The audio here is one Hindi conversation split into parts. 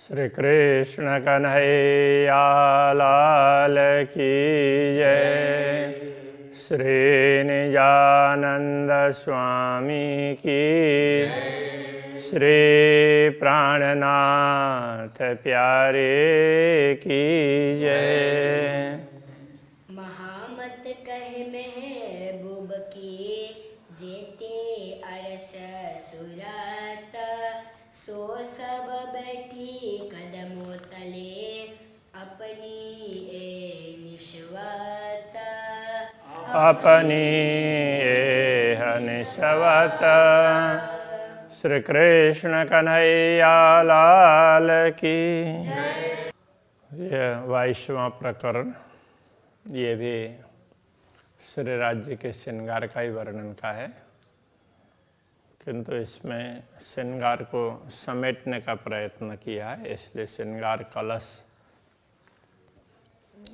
श्री कृष्ण कन्हैया लाल की जय। श्री निजानंद स्वामी की श्री प्राणनाथ प्यारे की जय। महामत कह महबूब की जेते अरस सुरत, सो सब बैठी कदमों तले अपनी ए निश्वत। अपनी एह निस्वत। श्री कृष्ण कन्हैया लाल की। यह 22वां प्रकरण, ये भी श्री राज्य के श्रृंगार का ही वर्णन का है, किंतु इसमें श्रृंगार को समेटने का प्रयत्न किया है, इसलिए श्रृंगार कलश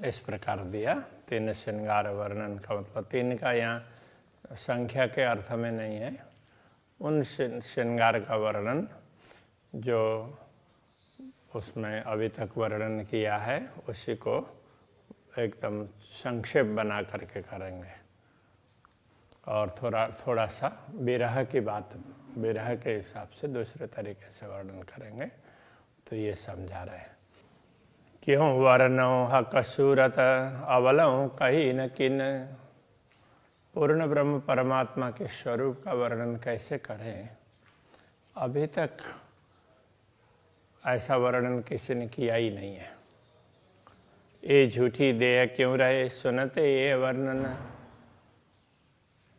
इस प्रकार दिया। 3 श्रृंगार वर्णन का मतलब 3 का यहाँ संख्या के अर्थ में नहीं है, उन श्रृंगार का वर्णन जो उसमें अभी तक वर्णन किया है उसी को एकदम संक्षेप बना करके करेंगे और थोड़ा सा विरह की बात, विरह के हिसाब से दूसरे तरीके से वर्णन करेंगे। तो ये समझा रहे हैं, क्यों वर्णो हक सूरत अवलों कहीं न किन। पूर्ण ब्रह्म परमात्मा के स्वरूप का वर्णन कैसे करें, अभी तक ऐसा वर्णन किसी ने किया ही नहीं है। ये झूठी देह क्यों रहे सुनते ये वर्णन।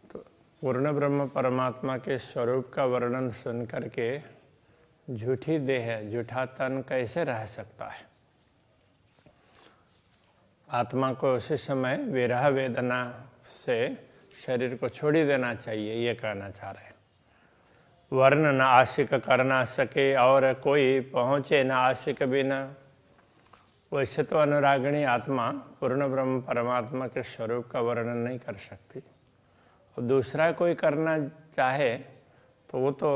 तो पूर्ण ब्रह्म परमात्मा के स्वरूप का वर्णन सुन करके झूठी देह, झूठा तन कैसे रह सकता है। आत्मा को उसी समय विरह वेदना से शरीर को छोड़ ही देना चाहिए, ये कहना चाह रहे हैं। वर्ण न आशिक कर ना सके और कोई पहुँचे न आशिक बिना। वैसे तो अनुरागिणी आत्मा पूर्ण ब्रह्म परमात्मा के स्वरूप का वर्णन नहीं कर सकती, और दूसरा कोई करना चाहे तो वो तो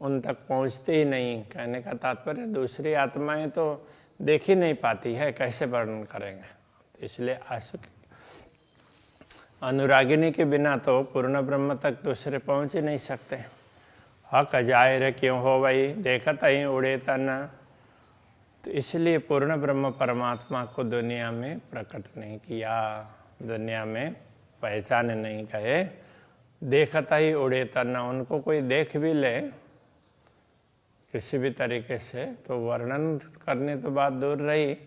उन तक पहुँचते ही नहीं। कहने का तात्पर्य दूसरी आत्माएं तो देख ही नहीं पाती है, कैसे वर्णन करेंगे। तो इसलिए आशिक अनुरागिनी के बिना तो पूर्ण ब्रह्म तक दूसरे पहुँच ही नहीं सकते। हक जाहिर क्यों हो वही देखत ही उड़े तन। तो इसलिए पूर्ण ब्रह्म परमात्मा को दुनिया में प्रकट नहीं किया, दुनिया में पहचान नहीं गए। देखता ही उड़े तन, उनको कोई देख भी ले किसी भी तरीके से तो वर्णन करने तो बात दूर रही,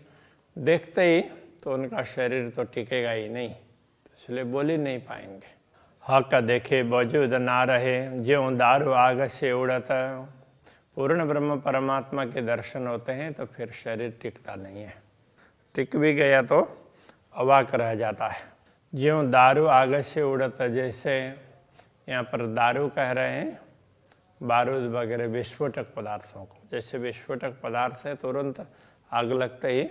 देखते ही तो उनका शरीर तो टिकेगा ही नहीं, तो इसलिए बोल ही नहीं पाएंगे। हक देखे वजूद ना रहे ज्यों दारू आग से उड़ता। पूर्ण ब्रह्म परमात्मा के दर्शन होते हैं तो फिर शरीर टिकता नहीं है, टिक भी गया तो अवाक रह जाता है। ज्यों दारू आग से उड़ता, जैसे यहाँ पर दारू कह रहे हैं बारूद वगैरह विस्फोटक पदार्थों को। जैसे विस्फोटक पदार्थ है तुरंत आग लगते ही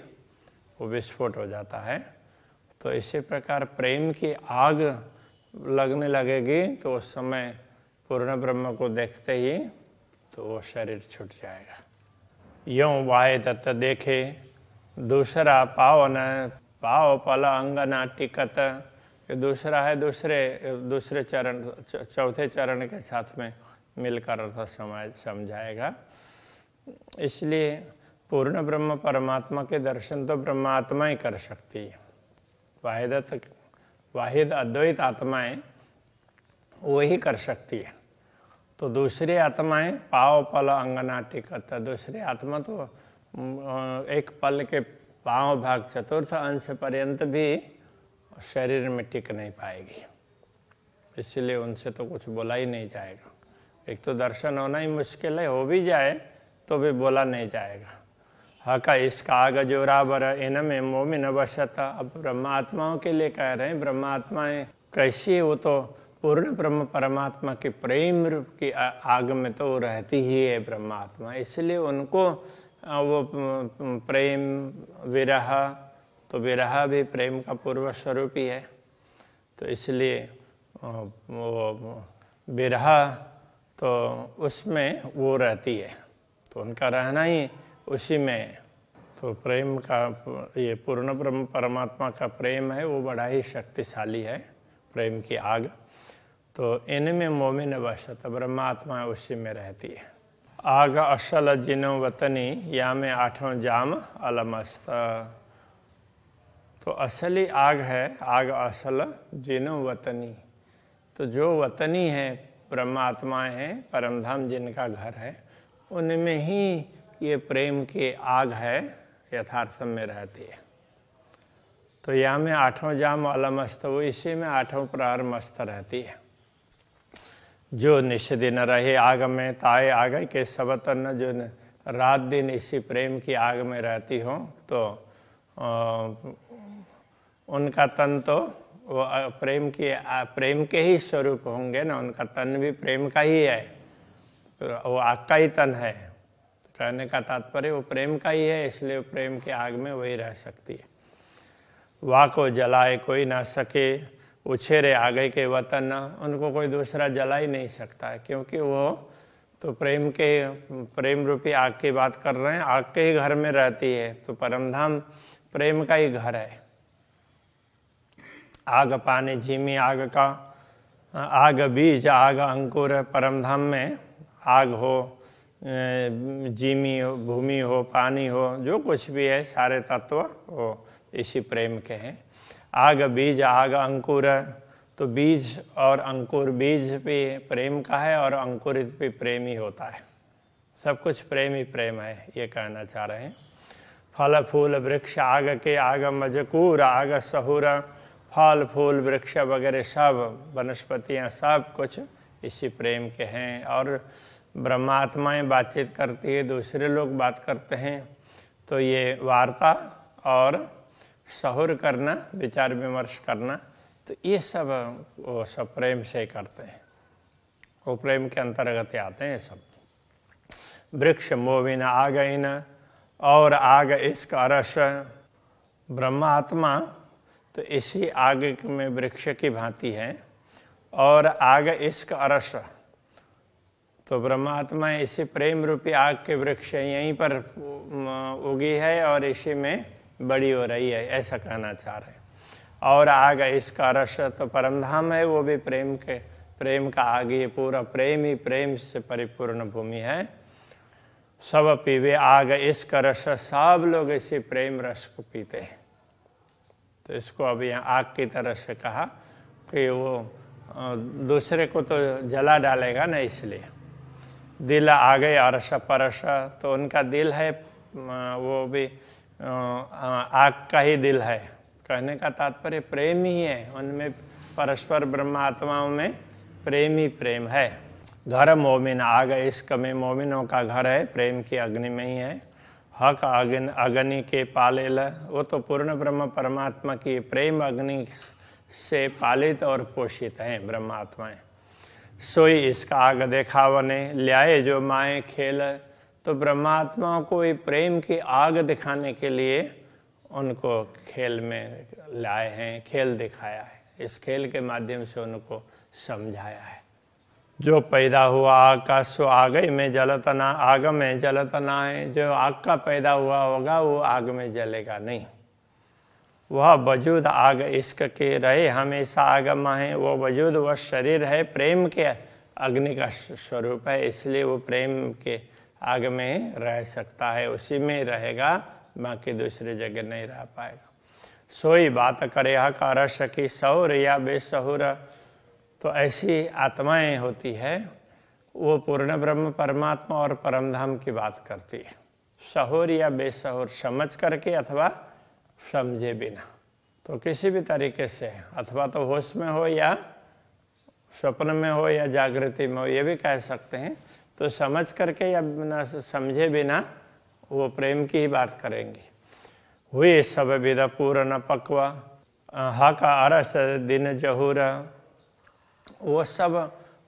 वो विस्फोट हो जाता है, तो इसी प्रकार प्रेम की आग लगने लगेगी तो उस समय पूर्ण ब्रह्म को देखते ही तो वो शरीर छूट जाएगा। यों वाहे दत्त देखे दूसरा पाव न पाव पल अंग न टिकत। दूसरा है दूसरे चरण, चौथे चरण के साथ में मिलकर अर्थ समझाएगा। इसलिए पूर्ण ब्रह्म परमात्मा के दर्शन तो ब्रह्मात्मा ही कर सकती है। वाहिद अद्वैत आत्माएं वही कर सकती है। तो दूसरी आत्माएं पाव पल अंगना टिकत, दूसरी आत्मा तो एक पल के पांव भाग चतुर्थ अंश पर्यंत भी शरीर में टिक नहीं पाएगी, इसलिए उनसे तो कुछ बोला ही नहीं जाएगा। एक तो दर्शन होना ही मुश्किल है, हो भी जाए तो भी बोला नहीं जाएगा। हका इसका आग जोराबर इनमें मोमिन वसत। अब ब्रह्मात्माओं के लिए कह रहे हैं, ब्रह्मात्माएं कैसी है, वो तो पूर्ण ब्रह्म परमात्मा के प्रेम रूप की आग में तो रहती ही है ब्रह्मात्मा, इसलिए उनको वो प्रेम विरह, तो विरह भी प्रेम का पूर्व स्वरूप ही है। तो इसलिए वो विरह तो उसमें वो रहती है, तो उनका रहना ही उसी में तो प्रेम का, ये पूर्ण ब्रह्म परमात्मा का प्रेम है वो बड़ा ही शक्तिशाली है, प्रेम की आग। तो इनमें मोमिन वसत ब्रह्मात्मा उसी में रहती है। आग असल जिनो वतनी या में आठों जाम अलमस्त। तो असली आग है, आग असल जिनो वतनी, तो जो वतनी है ब्रह्मात्माएं हैं, परमधाम जिनका घर है, उनमें ही ये प्रेम की आग है, यथार्थ में रहती है। तो या में आठों जाम अलमस्त, वो इसी में आठों प्रहर मस्त रहती है। जो निश दिन रहे आग में ताए आग के सब तन, जो रात दिन इसी प्रेम की आग में रहती हो तो उनका तन तो वो प्रेम के ही स्वरूप होंगे ना, उनका तन भी प्रेम का ही है, वो आग का ही तन है। कहने का तात्पर्य वो प्रेम का ही है, इसलिए प्रेम के आग में वही रह सकती है। वाह को जलाए कोई ना सके, उछेरे आगे के वतन, उनको कोई दूसरा जला ही नहीं सकता है, क्योंकि वो तो प्रेम रूपी आग की बात कर रहे हैं, आग के ही घर में रहती है। तो परमधाम प्रेम का ही घर है। आग पानी झीमी आग का, आग बीज आग अंकुर, परमधाम में आग हो, जीमी हो, भूमि हो, पानी हो, जो कुछ भी है सारे तत्व वो इसी प्रेम के हैं। आग बीज आग अंकुर, तो बीज और अंकुर, बीज भी प्रेम का है और अंकुरित भी प्रेम ही होता है। सब कुछ प्रेम ही प्रेम है, ये कहना चाह रहे हैं। फल फूल वृक्ष आग के आग मजकूर आग सहूर, फल फूल वृक्ष वगैरह सब वनस्पतियाँ सब कुछ इसी प्रेम के हैं। और ब्रह्मात्माएं बातचीत करती है, दूसरे लोग बात करते हैं, तो ये वार्ता और सहूर करना, विचार विमर्श करना, तो ये सब वो सब प्रेम से करते हैं, वो प्रेम के अंतर्गत आते हैं सब। वृक्ष मोविन आग इन और आग इश्क अरस, ब्रह्मात्मा तो इसी आग में वृक्ष की भांति है और आग इश्क अरस, तो ब्रह्मात्मा इसी प्रेम रूपी आग के वृक्ष यहीं पर उगी है और इसी में बड़ी हो रही है, ऐसा कहना चाह रहे हैं। और आग इसका रस, तो परमधाम है वो भी प्रेम का आग, ये पूरा प्रेम ही प्रेम से परिपूर्ण भूमि है। सब पीवे आग इसका रस, सब लोग इसी प्रेम रस को पीते हैं। तो इसको अब यहाँ आग की तरह से कहा कि वो दूसरे को तो जला डालेगा ना, इसलिए। दिल आ गए अरस परस, तो उनका दिल है वो भी आग का ही दिल है। कहने का तात्पर्य प्रेम ही है, उनमें परस्पर ब्रह्मात्माओं में प्रेम ही प्रेम है। घर मोमिन आग इश्क में, मोमिनों का घर है प्रेम की अग्नि में ही है। हक अग्नि के पालेल, वो तो पूर्ण ब्रह्म परमात्मा की प्रेम अग्नि से पालित और पोषित हैं ब्रह्मात्माएं। सोई इसका आग देखावने ल्याए जो माए खेल, तो ब्रह्मात्माओं को प्रेम की आग दिखाने के लिए उनको खेल में लाए हैं, खेल दिखाया है। इस खेल के माध्यम से उनको समझाया है। जो पैदा हुआ आग का सो आग में जलतना, आग में जलतना है। जो आग का पैदा हुआ होगा वो आग में जलेगा नहीं। वह वजूद आग इश्क के रहे हमेशा आग माहे, वो वजूद वह शरीर है प्रेम के अग्नि का स्वरूप है, इसलिए वो प्रेम के आग में रह सकता है, उसी में रहेगा, बाकी दूसरी जगह नहीं रह पाएगा। सोई बात करे हक रस की सौर या बेसहुर, तो ऐसी आत्माएं होती है वो पूर्ण ब्रह्म परमात्मा और परमधाम की बात करती है। सहुर या बेसहुर, समझ करके अथवा समझे बिना, तो किसी भी तरीके से, अथवा तो होश में हो या स्वप्न में हो या जागृति में हो, ये भी कह सकते हैं। तो समझ करके या बिना समझे बिना वो प्रेम की ही बात करेंगी। हुए सब विद पूर्ण पक्वा हक अरस दिन जहूर, वो सब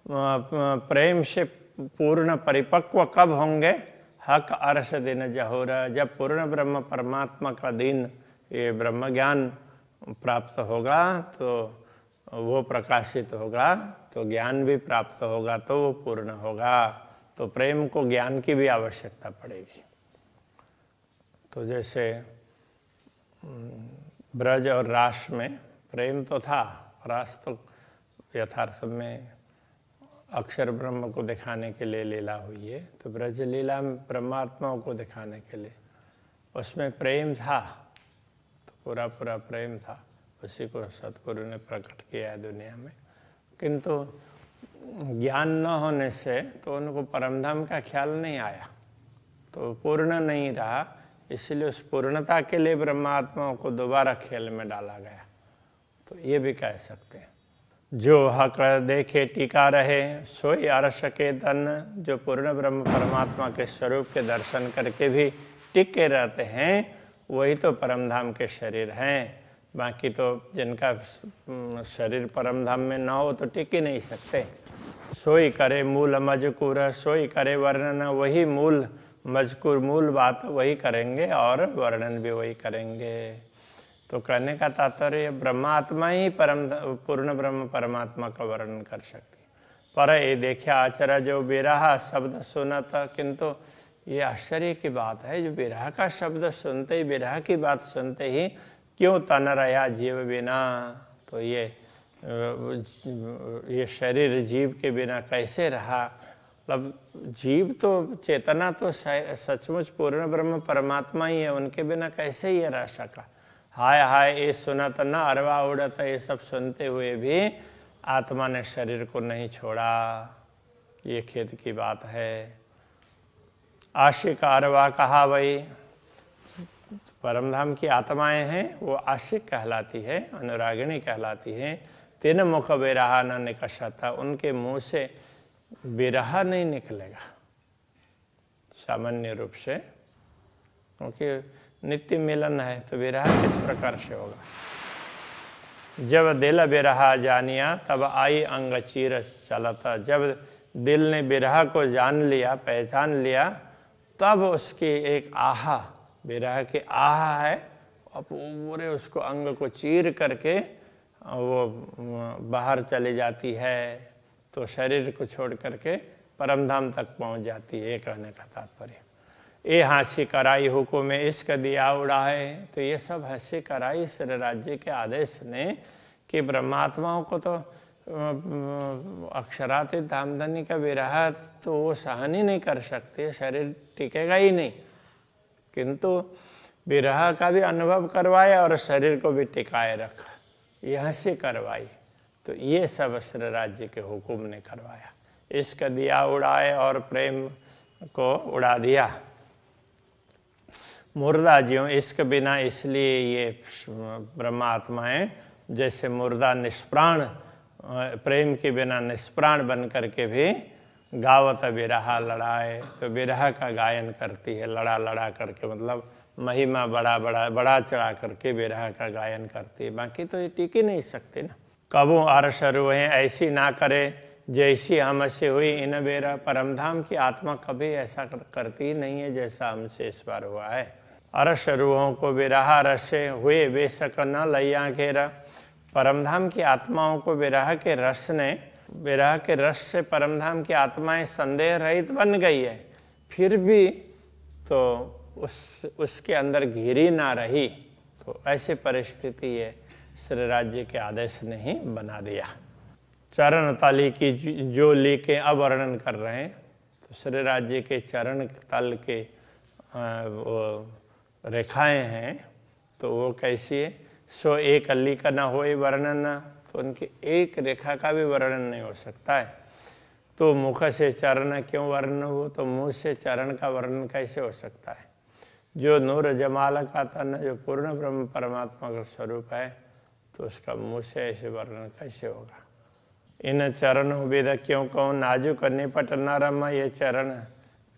प्रेम से पूर्ण परिपक्व कब होंगे? हक अरस दिन जहूर, जब पूर्ण ब्रह्म परमात्मा का दिन ये ब्रह्म ज्ञान प्राप्त होगा, तो वो प्रकाशित होगा, तो ज्ञान भी प्राप्त होगा, तो वो पूर्ण होगा। तो प्रेम को ज्ञान की भी आवश्यकता पड़ेगी। तो जैसे ब्रज और रास में प्रेम तो था, रास तो यथार्थ में अक्षर ब्रह्म को दिखाने के लिए लीला हुई है, तो ब्रज लीला में ब्रह्मात्माओं को दिखाने के लिए उसमें प्रेम था, तो पूरा पूरा प्रेम था, उसी को सतगुरु ने प्रकट किया है दुनिया में। किंतु ज्ञान न होने से तो उनको परमधाम का ख्याल नहीं आया, तो पूर्ण नहीं रहा, इसलिए उस पूर्णता के लिए ब्रह्मात्माओं को दोबारा खेल में डाला गया। तो ये भी कह सकते हैं, जो हक देखे टीका रहे सोई अरस के तन। जो पूर्ण ब्रह्म परमात्मा के स्वरूप के दर्शन करके भी टिके रहते हैं वही तो परमधाम के शरीर हैं। बाकी तो जिनका शरीर परमधाम में ना हो तो टिक ही नहीं सकते। सोई करे मूल मजकूर, सोई करे वर्णन, वही मूल मजकूर मूल बात वही करेंगे और वर्णन भी वही करेंगे। तो कहने का तात्पर्य ब्रह्मात्मा ही पूर्ण ब्रह्म परमात्मा का वर्णन कर सकती। पर ये देखा आचरा जो विरहा शब्द सुनत, किंतु ये आश्चर्य की बात है, जो विरह का शब्द सुनते ही, विरह की बात सुनते ही क्यों तन रहा जीव बिना। तो ये शरीर जीव के बिना कैसे रहा। मतलब जीव तो चेतना तो सचमुच पूर्ण ब्रह्म परमात्मा ही है, उनके बिना कैसे ये रह सका। हाय हाय ये सुनत न अरवा उड़त, ये सब सुनते हुए भी आत्मा ने शरीर को नहीं छोड़ा, ये खेद की बात है। आशिक अरवा कहा वही, परमधाम की आत्माएं हैं वो आशिक कहलाती है, अनुरागिणी कहलाती हैं। तीन मुख विरहा न निकषता, उनके मुंह से विरह नहीं निकलेगा सामान्य रूप से, क्योंकि नित्य मिलन है, तो विरह किस प्रकार से होगा। जब दिल विरहा जानिया तब आई अंग चीर चलता। जब दिल ने विरह को जान लिया, पहचान लिया, तब उसकी एक आहा, विरह की आहा है, अब पूरे उसको अंग को चीर करके वो बाहर चली जाती है, तो शरीर को छोड़ करके परमधाम तक पहुंच जाती है। ये कहने का तात्पर्य। ये हंसी कराई हुकुम इश्क दिया उड़ाए, तो ये सब हंसी कराई श्री राज्य के आदेश ने कि ब्रह्मात्माओं को तो अक्षरातीत धामधनी का विरह तो वो सहन ही नहीं कर सकते, शरीर टिकेगा ही नहीं, किंतु विरह का भी अनुभव करवाया और शरीर को भी टिकाए रखा, यहाँ से करवाई। तो ये सब श्री राज्य के हुकुम ने करवाया। इश्क दिया उड़ाए और प्रेम को उड़ा दिया। मुर्दा ज्यों इश्क बिना, इसलिए ये ब्रह्मात्माएं जैसे मुर्दा निष्प्राण, प्रेम के बिना निष्प्राण बन करके भी गावत विरहा लड़ाए, तो विरह का गायन करती है, लड़ा लड़ा करके, मतलब महिमा बड़ा चढ़ा करके विरह का गायन करती है। बाकी तो ये टिक ही नहीं सकते ना। कबू अरस रुए ऐसी ना करे जैसी हमसे हुई इन बेरा। परमधाम की आत्मा कभी ऐसा करती नहीं है जैसा हमसे इस बार हुआ है। अरस रूहों को विरहा रसे हुए बेशक न लैया घेरा। परमधाम की आत्माओं को विरह के रस से परमधाम की आत्माएं संदेह रहित बन गई है, फिर भी तो उसके अंदर घिरी ना रही। तो ऐसी परिस्थिति है, श्री राज्य के आदेश ने ही बना दिया। चरण तली की जो लीके अब वर्णन कर रहे हैं, तो श्री राज्य के चरण तल के वो रेखाएं हैं, तो वो कैसी है। सो एक अली का न होए वर्णन, तो उनकी एक रेखा का भी वर्णन नहीं हो सकता है। तो मुख से चरण क्यों वर्णन हो, तो मुंह से चरण का वर्णन कैसे हो सकता है। जो नूर जमाल का तन, जो पूर्ण ब्रह्म परमात्मा का स्वरूप है, तो उसका मुंह से ऐसे वर्णन कैसे होगा। इन चरणों वेद क्यों कहूँ नाजुक निपट नरम। ये चरण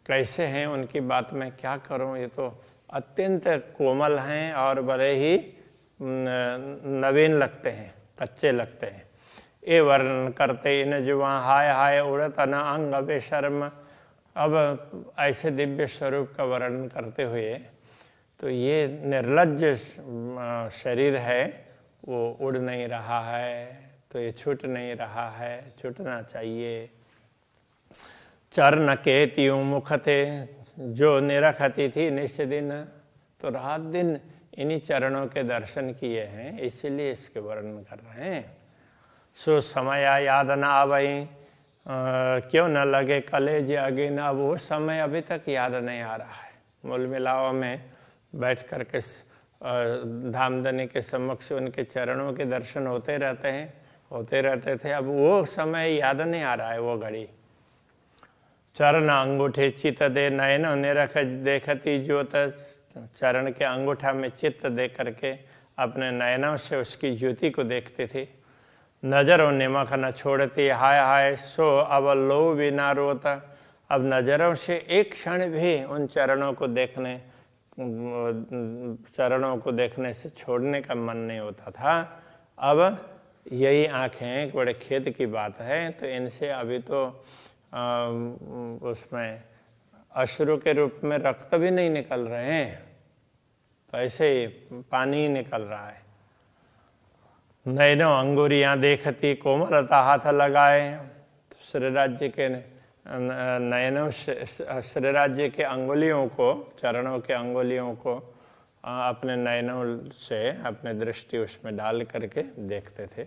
कैसे हैं, उनकी बात मैं क्या करूँ, ये तो अत्यंत कोमल हैं और बड़े ही नवीन लगते हैं, कच्चे लगते हैं। ये वर्णन करते इन जुआ हाय हाय उड़त न अंग बेशर्म। अब ऐसे दिव्य स्वरूप का वर्णन करते हुए, तो ये निर्लज्ज शरीर है, वो उड़ नहीं रहा है, तो ये छूट नहीं रहा है, छूटना चाहिए। चरण के त्यों मुख थे जो निरखती थी निष्दिन। तो रात दिन इन्हीं चरणों के दर्शन किए हैं, इसीलिए इसके वर्णन कर रहे हैं। सो समय याद न आवई, क्यों न लगे कलेज अगिन, अब वो समय अभी तक याद नहीं आ रहा है। मूल मिलाव में बैठ कर के धामधनी के समक्ष उनके चरणों के दर्शन होते रहते थे, अब वो समय याद नहीं आ रहा है, वो घड़ी। चरण अंगूठे चित दे नयन निरख देखती ज्योत, चरण के अंगूठा में चित्त दे करके अपने नयनों से उसकी ज्योति को देखते थे। नजरों निमख न छोड़ती, हाय हाय सो अब लो भी ना रोता, अब नजरों से एक क्षण भी उन चरणों को देखने से छोड़ने का मन नहीं होता था। अब यही आंखें, बड़े खेद की बात है, तो इनसे अभी तो उसमें अश्रु के रूप में रक्त भी नहीं निकल रहे हैं, तो ऐसे ही पानी ही निकल रहा है। नैनो अंगुरियां देखती कोमलता हाथ लगाए, तो श्री राज्य के नयनों से श्री राज्य के अंगुलियों को, चरणों के अंगुलियों को अपने नयनों से अपने दृष्टि उसमें डाल करके देखते थे।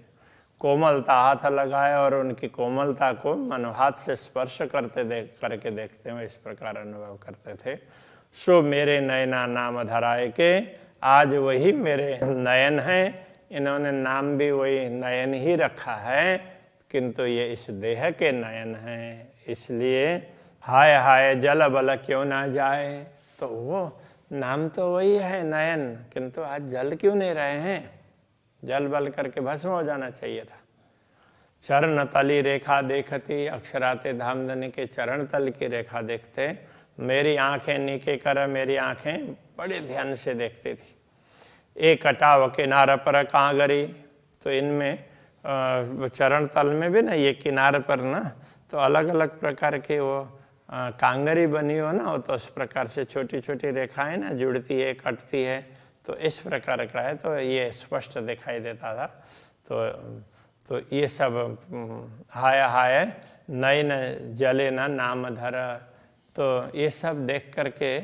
कोमलता हाथ लगाए और उनकी कोमलता को मनो हाथ से स्पर्श करके देखते हुए इस प्रकार अनुभव करते थे। सो मेरे नयना नाम धराए के, आज वही मेरे नयन हैं, इन्होंने नाम भी वही नयन ही रखा है, किंतु ये इस देह के नयन हैं, इसलिए हाय हाय जल बल क्यों ना जाए। तो वो नाम तो वही है नयन, किंतु आज जल क्यों नहीं रहे हैं, जल बल करके भस्म हो जाना चाहिए था। चरण तली रेखा देखती, अक्षराते धामधनी के चरण तल की रेखा देखते, मेरी आंखें नीके कर, मेरी आंखें बड़े ध्यान से देखती थी। एक कटाव किनारा पर कहाँ गरी, तो इनमें चरण तल में भी ना ये किनारे पर ना तो अलग अलग प्रकार के वो कांगरी बनी हो ना, तो उस प्रकार से छोटी छोटी रेखाएं ना जुड़ती है, कटती है, तो इस प्रकार का है, तो ये स्पष्ट दिखाई देता था। तो ये सब हाय हाय नयन जले ना नाम धर, तो ये सब देख करके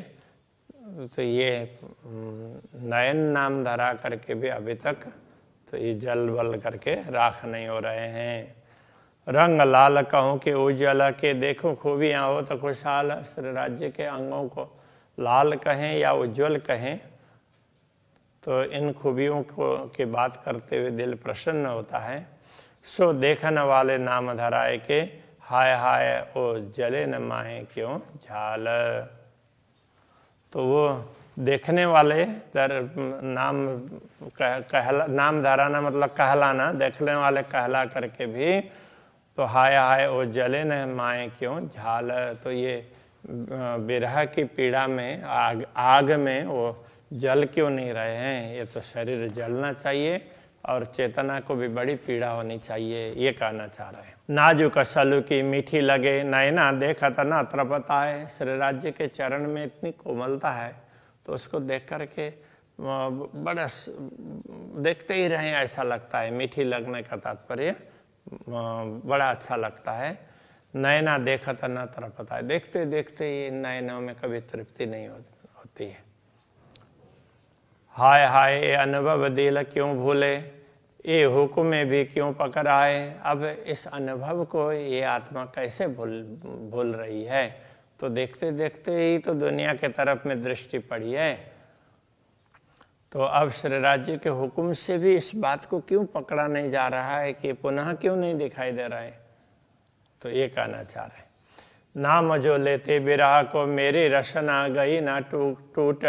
तो ये नयन नाम धरा करके भी अभी तक तो ये जल बल करके राख नहीं हो रहे हैं। रंग लाल कहूँ के उज्ज्वल के, देखो खूबियाँ हो तो खुशहाल, श्री राज्य के अंगों को लाल कहें या उज्ज्वल कहें, तो इन खूबियों को की बात करते हुए दिल प्रसन्न होता है। सो देखने वाले नाम धराए के, हाय हाय ओ जले न माहे क्यों झाल। तो वो देखने वाले नाम धराना मतलब कहलाना, देखने वाले कहला करके भी तो हाय हाय ओ जले न माए क्यों झाल। तो ये विरह की पीड़ा में आग में वो जल क्यों नहीं रहे हैं, ये तो शरीर जलना चाहिए और चेतना को भी बड़ी पीड़ा होनी चाहिए, ये कहना चाह रहे हैं। नाजुक सलू की मीठी लगे नैना देखत न त्रपताए, श्री राज्य के चरण में इतनी कोमलता है तो उसको देख करके बड़ा देखते ही रहें ऐसा लगता है। मीठी लगने का तात्पर्य बड़ा अच्छा लगता है। नैना देखत न त्रपताए, देखते देखते ही नैनों में कभी तृप्ति नहीं होती है। हाय हाय अनुभव दिल क्यों भूले, ये हुक्म भी क्यों पकड़ाए। अब इस अनुभव को ये आत्मा कैसे भूल रही है, तो देखते देखते ही तो दुनिया के तरफ में दृष्टि पड़ी है, तो अब श्री राज्य के हुक्म से भी इस बात को क्यों पकड़ा नहीं जा रहा है कि पुनः क्यों नहीं दिखाई दे रहा है, तो ये कहना चाह रहे हैं। नाम जो लेते विरह को मेरी रसना गई ना टूट,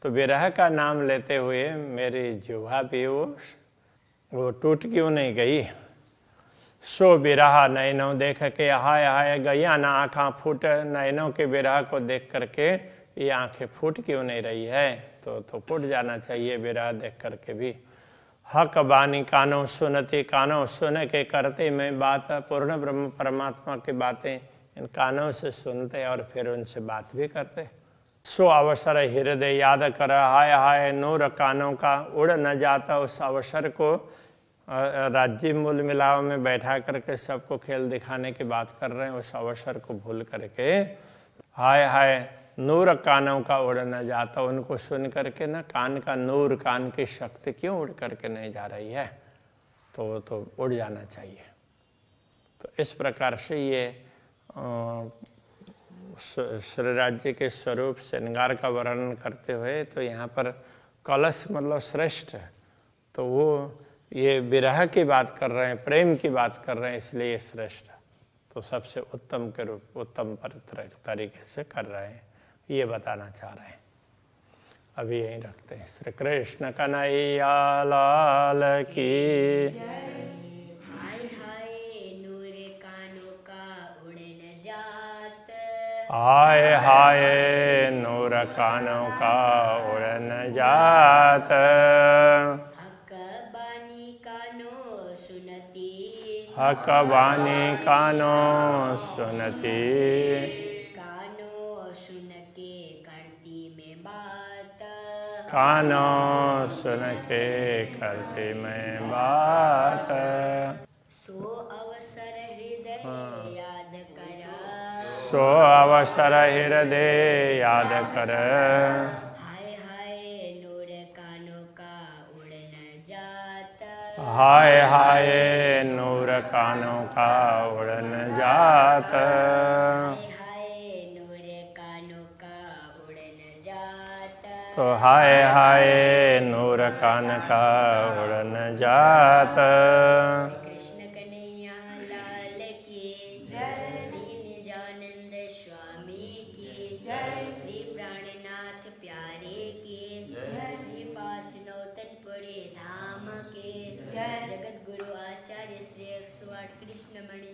तो विरह का नाम लेते हुए मेरी जिह्वा भी वो टूट क्यों नहीं गई। सो विरह नैनों देख के हाय हाय गया ना आँखें फूट, नैनों के विरह को देख करके ये आंखें फूट क्यों नहीं रही है, तो फूट जाना चाहिए विरह देख करके भी। हक बानी कानों सुनती, कानों सुन के करते मैं बात, पूर्ण ब्रह्म परमात्मा की बातें इन कानों से सुनते और फिर उनसे बात भी करते। सो अवसर हृदय याद कर, हाय हाय नूर कानों का उड़ न जाता, उस अवसर को राज्य मूल मिलाव में बैठा करके सबको खेल दिखाने की बात कर रहे हैं, उस अवसर को भूल करके हाय हाय नूर कानों का उड़ न जाता, उनको सुन करके ना कान का नूर, कान की शक्ति क्यों उड़ करके नहीं जा रही है, तो वो तो उड़ जाना चाहिए। तो इस प्रकार से ये श्री राज्य के स्वरूप श्रृंगार का वर्णन करते हुए, तो यहाँ पर कलश मतलब श्रेष्ठ है, तो वो ये विरह की बात कर रहे हैं, प्रेम की बात कर रहे हैं, इसलिए ये श्रेष्ठ है। तो सबसे उत्तम के रूप, उत्तम तरीके से कर रहे हैं, ये बताना चाह रहे हैं। अभी यहीं रखते हैं। श्री कृष्ण कन्हैया लाल की। हाय हाय नूर कानों का उड़ न जात, हाय हाय नूर कानों का उड़ न जात, हक बानी कानो सुनती, हक बानी कानो सुनती, कानो सुन के करती में बात, कानो सुन के करती मैं बात। सो अवसर हृदय याद कर, सो अवसर हृदय याद कर, हाय हाय नूर कानों का उड़ न जात, हाय हाय नूर कानों का उड़ न जात, हाय हाय नूर कानों का उड़ न जात, तो हाय हाय नूर कान का उड़ न जात। कृष्ण कन्हैया लाल की जय, श्री निजानंद स्वामी की जय, श्री प्राणनाथ प्यारे की जय, श्री पांचनौतनपुरी धाम के जय, जगत गुरु आचार्य श्री 108 कृष्णमणि